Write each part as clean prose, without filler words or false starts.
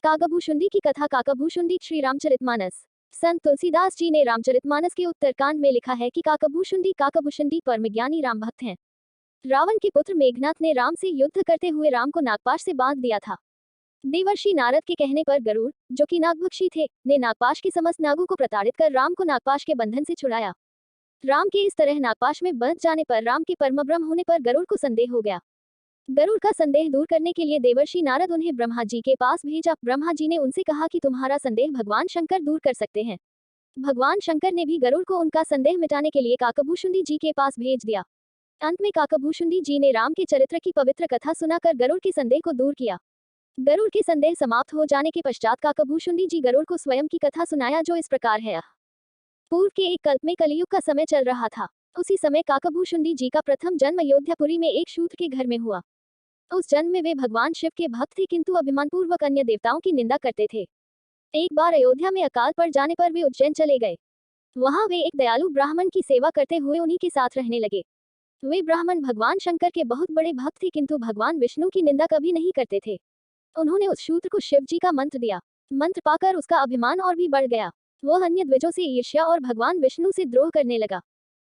काकभूषुंडी की कथा। काकभूषुंडी श्री रामचरितमानस। संत तुलसीदास जी ने रामचरितमानस के उत्तरकांड में लिखा है कि काकभूषुंडी परमज्ञानी राम भक्त हैं। रावण के पुत्र मेघनाथ ने राम से युद्ध करते हुए राम को नागपाश से बांध दिया था। देवर्षि नारद के कहने पर गरुड़, जो कि नागभक्षी थे, ने नागपाश के समस्त नागों को प्रताड़ित कर राम को नागपाश के बंधन से छुड़ाया। राम के इस तरह नागपाश में बंध जाने पर राम के परमब्रह्म होने पर गरुड़ को संदेह हो गया। गरुड़ का संदेह दूर करने के लिए देवर्षि नारद उन्हें ब्रह्मा जी के पास भेजा। ब्रह्मा जी ने उनसे कहा कि तुम्हारा संदेह भगवान शंकर दूर कर सकते हैं। भगवान शंकर ने भी गरुड़ को उनका संदेह मिटाने के लिए काकभूषुंडी जी के पास भेज दिया। अंत में काकभूषुंडी जी ने राम के चरित्र की पवित्र कथा सुनाकर गरुड़ के संदेह को दूर किया। गरुड़ के संदेह समाप्त हो जाने के पश्चात काकभूषुंडी जी गरुड़ को स्वयं की कथा सुनाया, जो इस प्रकार है। पूर्व के एक कल्प में कलियुग का समय चल रहा था। उसी समय काकभूषुंडी जी का प्रथम जन्म अयोध्यापुरी में एक शूद्र के घर में हुआ। उस जन्म में वे भगवान शिव के भक्त थे, किंतु अभिमानपूर्वक अन्य देवताओं की निंदा करते थे। एक बार अयोध्या में अकाल पड़ जाने पर वे उज्जैन चले गए। वहां वे एक दयालु ब्राह्मण की सेवा करते हुए उन्हीं के साथ रहने लगे। वे ब्राह्मण भगवान शंकर के बहुत बड़े भक्त थे, किंतु भगवान विष्णु की निंदा कभी नहीं करते थे। उन्होंने उस शूद्र को शिव जी का मंत्र दिया। मंत्र पाकर उसका अभिमान और भी बढ़ गया। वह अन्य द्विजों से ईर्ष्या और भगवान विष्णु से द्रोह करने लगा।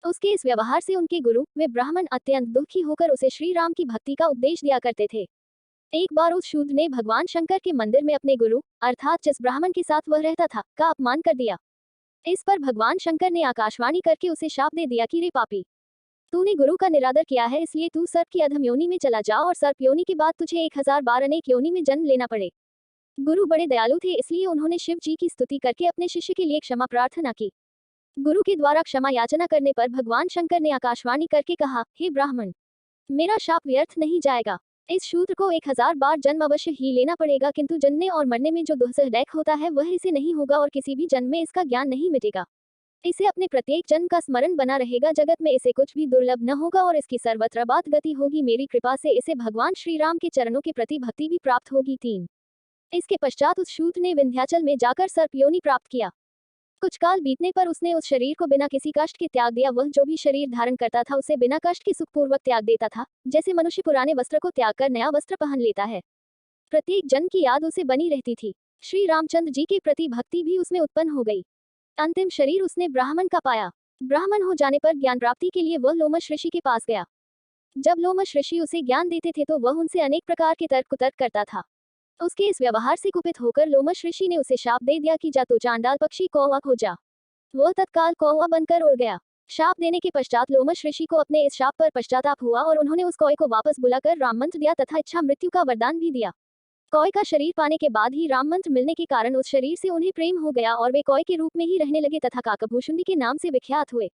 उसके इस व्यवहार से उनके गुरु, वे ब्राह्मण, अत्यंत दुखी होकर उसे श्री राम की भक्ति का उपदेश दिया करते थे। एक बार उस शूद्र ने भगवान शंकर के मंदिर में अपने गुरु, अर्थात जिस ब्राह्मण के साथ वह रहता था, का अपमान कर दिया। इस पर भगवान शंकर ने आकाशवाणी करके उसे शाप दे दिया कि रे पापी, तूने गुरु का निरादर किया है, इसलिए तू सर्प की अधम योनि में चला जा और सर्प योनि के बाद तुझे 1000 बार अनेक योनि में जन्म लेना पड़े। गुरु बड़े दयालु थे, इसलिए उन्होंने शिव जी की स्तुति करके अपने शिष्य के लिए क्षमा प्रार्थना की। गुरु के द्वारा क्षमा याचना करने पर भगवान शंकर ने आकाशवाणी करके कहा, हे ब्राह्मण, मेरा शाप व्यर्थ नहीं जाएगा। इस शूद्र को 1000 बार जन्म अवश्य ही लेना पड़ेगा, किंतु जन्मने और मरने में जो दुःसह होता है वह इसे नहीं होगा और किसी भी जन्म में इसका ज्ञान नहीं मिटेगा। इसे अपने प्रत्येक जन्म का स्मरण बना रहेगा। जगत में इसे कुछ भी दुर्लभ न होगा और इसकी सर्वत्र बात गति होगी। मेरी कृपा से इसे भगवान श्री राम के चरणों के प्रति भक्ति भी प्राप्त होगी। 3। इसके पश्चात उस शूद्र ने विंध्याचल में जाकर सर्प योनि प्राप्त किया। कुछ काल बीतने पर उसने उस शरीर को बिना किसी कष्ट के त्याग दिया। वह जो भी शरीर धारण करता था उसे बिना कष्ट के सुखपूर्वक त्याग देता था, जैसे मनुष्य पुराने वस्त्र को त्याग कर नया वस्त्र पहन लेता है। प्रत्येक जन्म की याद उसे बनी रहती थी। श्री रामचंद्र जी के प्रति भक्ति भी उसमें उत्पन्न हो गई। अंतिम शरीर उसने ब्राह्मण का पाया। ब्राह्मण हो जाने पर ज्ञान प्राप्ति के लिए वह लोमश ऋषि के पास गया। जब लोमश ऋषि उसे ज्ञान देते थे तो वह उनसे अनेक प्रकार के तर्क कुतर्क करता था। उसके इस व्यवहार से कुपित होकर लोमश ऋषि ने उसे शाप दे दिया कि जा तो चांडाल पक्षी कौवा हो जा। वह तत्काल कौवा बनकर उड़ गया। शाप देने के पश्चात लोमश ऋषि को अपने इस शाप पर पश्चाताप हुआ और उन्होंने उस कौए को वापस बुलाकर राम मंत्र दिया तथा इच्छा मृत्यु का वरदान भी दिया। कौए का शरीर पाने के बाद ही राम मंत्र मिलने के कारण उस शरीर से उन्हें प्रेम हो गया और वे कौए के रूप में ही रहने लगे तथा काकभूषुंडी के नाम से विख्यात हुए।